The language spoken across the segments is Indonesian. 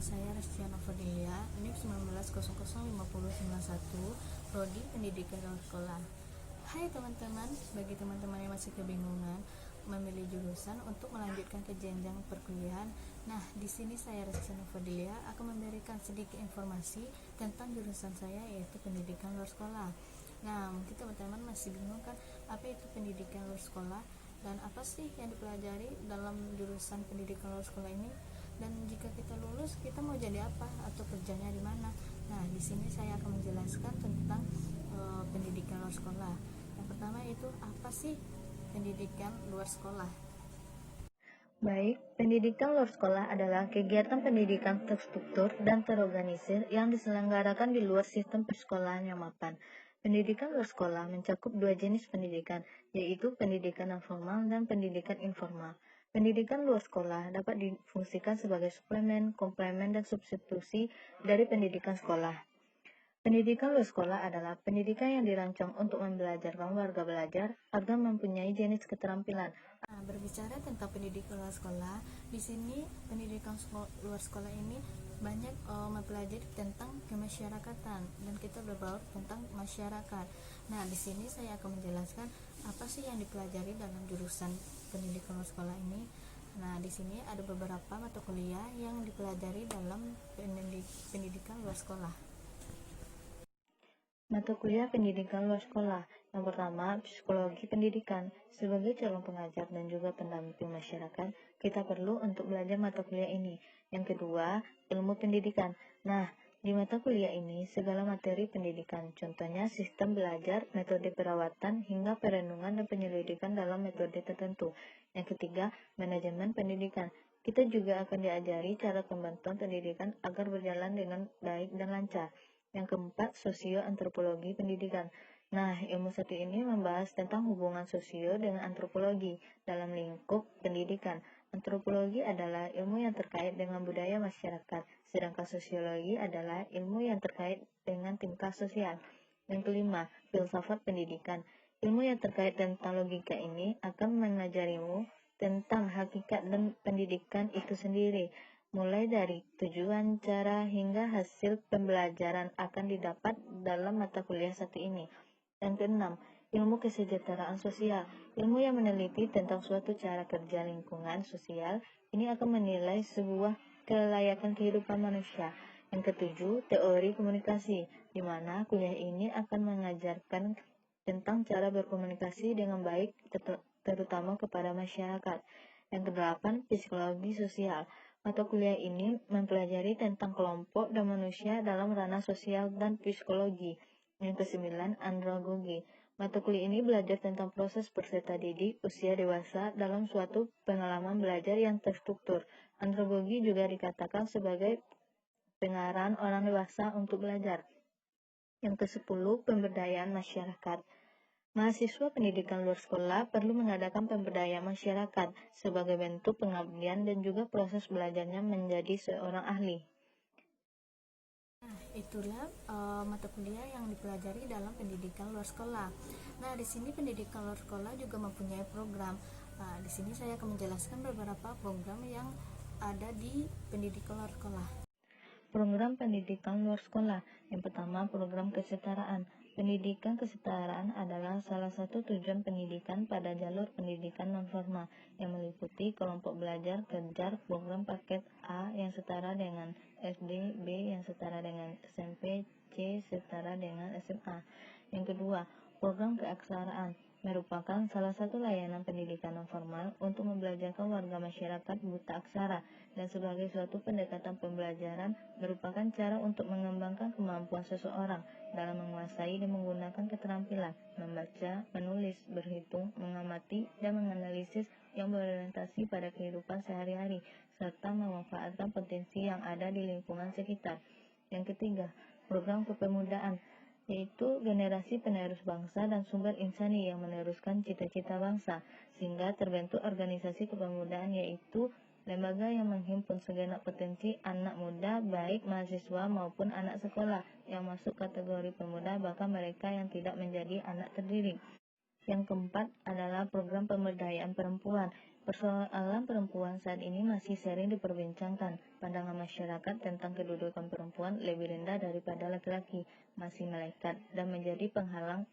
Nama saya Restyana Fadilia, NIP 19005091, Prodi Pendidikan Luar Sekolah. Hai teman-teman, bagi teman-teman yang masih kebingungan memilih jurusan untuk melanjutkan ke jenjang perkuliahan. Nah, di sini saya Restyana Fadilia akan memberikan sedikit informasi tentang jurusan saya, yaitu Pendidikan Luar Sekolah. Nah, mungkin teman-teman masih bingung kan, apa itu pendidikan luar sekolah dan apa sih yang dipelajari dalam jurusan pendidikan luar sekolah ini, dan jika kita lulus kita mau jadi apa atau kerjanya di mana. Nah, di sini saya akan menjelaskan tentang pendidikan luar sekolah. Yang pertama itu apa sih pendidikan luar sekolah? Baik, pendidikan luar sekolah adalah kegiatan pendidikan terstruktur dan terorganisir yang diselenggarakan di luar sistem persekolahan yang mapan. Pendidikan luar sekolah mencakup dua jenis pendidikan, yaitu pendidikan non formal dan pendidikan informal. Pendidikan luar sekolah dapat difungsikan sebagai suplemen, komplemen, dan substitusi dari pendidikan sekolah. Pendidikan luar sekolah adalah pendidikan yang dirancang untuk membelajarkan warga belajar agar mempunyai jenis keterampilan. Nah, berbicara tentang pendidikan luar sekolah, di sini pendidikan luar sekolah ini banyak mempelajari tentang kemasyarakatan dan kita berbaur tentang masyarakat. Nah, di sini saya akan menjelaskan apa sih yang dipelajari dalam jurusan pendidikan luar sekolah ini. Nah, di sini ada beberapa mata kuliah yang dipelajari dalam pendidikan luar sekolah. Mata kuliah pendidikan luar sekolah. Yang pertama, psikologi pendidikan. Sebagai calon pengajar dan juga pendamping masyarakat, kita perlu untuk belajar mata kuliah ini. Yang kedua, ilmu pendidikan. Nah, di mata kuliah ini, segala materi pendidikan, contohnya sistem belajar, metode perawatan, hingga perenungan dan penyelidikan dalam metode tertentu. Yang ketiga, manajemen pendidikan. Kita juga akan diajari cara pembantuan pendidikan agar berjalan dengan baik dan lancar. Yang keempat, sosio-antropologi pendidikan. Nah, ilmu satu ini membahas tentang hubungan sosio dengan antropologi dalam lingkup pendidikan. Antropologi adalah ilmu yang terkait dengan budaya masyarakat, sedangkan sosiologi adalah ilmu yang terkait dengan tingkah sosial. Yang kelima, filsafat pendidikan. Ilmu yang terkait tentang logika ini akan mengajarimu tentang hakikat dan pendidikan itu sendiri, mulai dari tujuan, cara, hingga hasil pembelajaran akan didapat dalam mata kuliah satu ini. Yang keenam, ilmu kesejahteraan sosial. Ilmu yang meneliti tentang suatu cara kerja lingkungan sosial ini akan menilai sebuah kelayakan kehidupan manusia. Yang ketujuh, teori komunikasi, di mana kuliah ini akan mengajarkan tentang cara berkomunikasi dengan baik, terutama kepada masyarakat. Yang kedelapan, psikologi sosial. Mata kuliah ini mempelajari tentang kelompok dan manusia dalam ranah sosial dan psikologi. Yang kesembilan, andragogi. Mata kuliah ini belajar tentang proses peserta didik usia dewasa dalam suatu pengalaman belajar yang terstruktur. Andragogi juga dikatakan sebagai pengarahan orang dewasa untuk belajar. Yang kesepuluh, pemberdayaan masyarakat. Mahasiswa pendidikan luar sekolah perlu mengadakan pemberdayaan masyarakat sebagai bentuk pengabdian dan juga proses belajarnya menjadi seorang ahli. Nah, itulah mata kuliah yang dipelajari dalam pendidikan luar sekolah. Nah, di sini pendidikan luar sekolah juga mempunyai program. Nah, di sini saya akan menjelaskan beberapa program yang ada di pendidikan luar sekolah. Program pendidikan luar sekolah. Yang pertama, program kesetaraan. Pendidikan kesetaraan adalah salah satu tujuan pendidikan pada jalur pendidikan nonformal yang meliputi kelompok belajar kejar program paket A yang setara dengan SD, B yang setara dengan SMP, C setara dengan SMA. Yang kedua, program keaksaraan merupakan salah satu layanan pendidikan nonformal untuk membelajarkan warga masyarakat buta aksara, dan sebagai suatu pendekatan pembelajaran merupakan cara untuk mengembangkan kemampuan seseorang dalam menguasai dan menggunakan keterampilan membaca, menulis, berhitung, mengamati, dan menganalisis yang berorientasi pada kehidupan sehari-hari, serta memanfaatkan potensi yang ada di lingkungan sekitar. Yang ketiga, program kepemudaan, yaitu generasi penerus bangsa dan sumber insani yang meneruskan cita-cita bangsa, sehingga terbentuk organisasi kepemudaan, yaitu lembaga yang menghimpun segenap potensi anak muda, baik mahasiswa maupun anak sekolah, yang masuk kategori pemuda, bahkan mereka yang tidak menjadi anak terdidik. Yang keempat adalah program pemberdayaan perempuan. Persoalan perempuan saat ini masih sering diperbincangkan. Pandangan masyarakat tentang kedudukan perempuan lebih rendah daripada laki-laki, masih melekat dan menjadi penghalang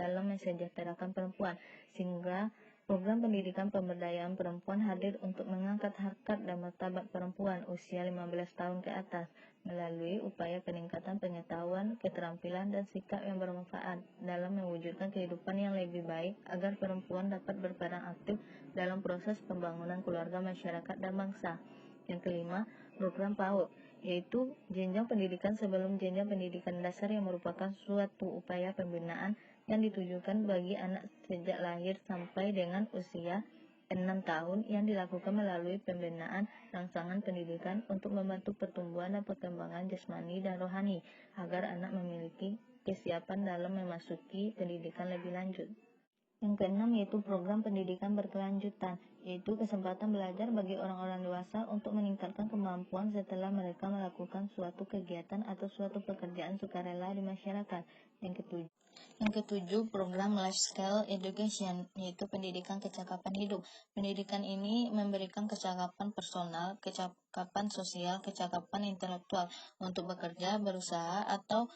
dalam mensejahterakan perempuan, sehingga program pendidikan pemberdayaan perempuan hadir untuk mengangkat harkat dan martabat perempuan usia 15 tahun ke atas melalui upaya peningkatan pengetahuan, keterampilan, dan sikap yang bermanfaat dalam mewujudkan kehidupan yang lebih baik agar perempuan dapat berperan aktif dalam proses pembangunan keluarga, masyarakat, dan bangsa. Yang kelima, program PAUD, yaitu jenjang pendidikan sebelum jenjang pendidikan dasar yang merupakan suatu upaya pembinaan yang ditujukan bagi anak sejak lahir sampai dengan usia 6 tahun yang dilakukan melalui pembinaan rangsangan pendidikan untuk membantu pertumbuhan dan perkembangan jasmani dan rohani agar anak memiliki kesiapan dalam memasuki pendidikan lebih lanjut. Yang keenam yaitu program pendidikan berkelanjutan, yaitu kesempatan belajar bagi orang-orang dewasa untuk meningkatkan kemampuan setelah mereka melakukan suatu kegiatan atau suatu pekerjaan sukarela di masyarakat. Yang ketujuh, program Life Skill Education, yaitu pendidikan kecakapan hidup. Pendidikan ini memberikan kecakapan personal, kecakapan sosial, kecakapan intelektual untuk bekerja, berusaha, atau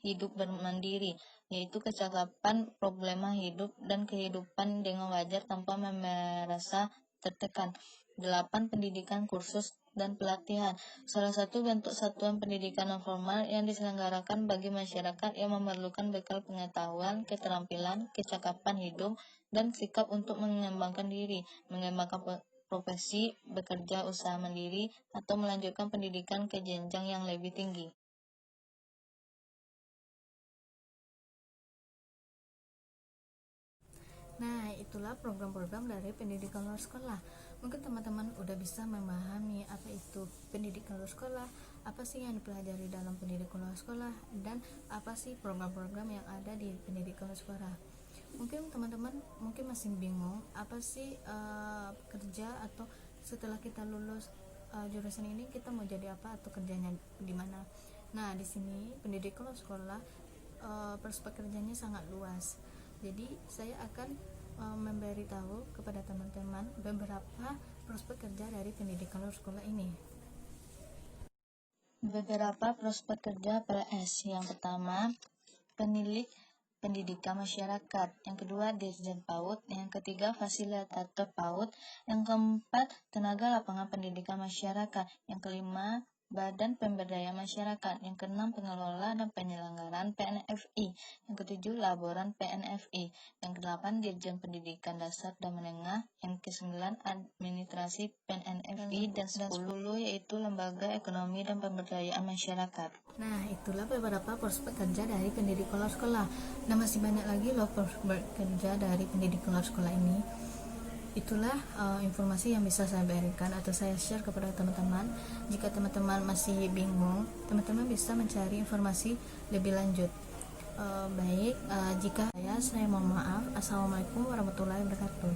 hidup bermandiri, yaitu kecakapan problema hidup dan kehidupan dengan wajar tanpa merasa tertekan. 8. Pendidikan kursus dan pelatihan, salah satu bentuk satuan pendidikan non formal yang diselenggarakan bagi masyarakat yang memerlukan bekal pengetahuan, keterampilan, kecakapan hidup, dan sikap untuk mengembangkan diri, mengembangkan profesi, bekerja usaha mandiri, atau melanjutkan pendidikan ke jenjang yang lebih tinggi. Nah, itulah program-program dari pendidikan luar sekolah. Mungkin teman-teman udah bisa memahami apa itu pendidikan luar sekolah, apa sih yang dipelajari dalam pendidikan luar sekolah, dan apa sih program-program yang ada di pendidikan luar sekolah. Mungkin teman-teman masih bingung apa sih kerja atau setelah kita lulus jurusan ini kita mau jadi apa atau kerjanya di mana. Nah, di sini pendidikan luar sekolah prospek kerjanya sangat luas. Jadi saya akan memberitahu kepada teman-teman beberapa prospek kerja dari pendidikan luar sekolah ini. Beberapa prospek kerja PLS. Yang pertama, penilik pendidikan masyarakat. Yang kedua, dirjen PAUD. Yang ketiga, fasilitator PAUD. Yang keempat, tenaga lapangan pendidikan masyarakat. Yang kelima, Badan Pemberdayaan Masyarakat. Yang keenam, pengelola dan penyelenggaraan PNFI. Yang ketujuh, laboran PNFI. Yang kedelapan, dirjen pendidikan dasar dan menengah. Yang kesembilan, administrasi PNFI. Dan 10 yaitu lembaga ekonomi dan pemberdayaan masyarakat. Nah, itulah beberapa prospek kerja dari pendidikan luar sekolah. Nah, masih banyak lagi loh prospek kerja dari pendidikan luar sekolah ini. Itulah informasi yang bisa saya berikan atau saya share kepada teman-teman. Jika teman-teman masih bingung, teman-teman bisa mencari informasi lebih lanjut. Jika saya mohon maaf. Assalamualaikum warahmatullahi wabarakatuh.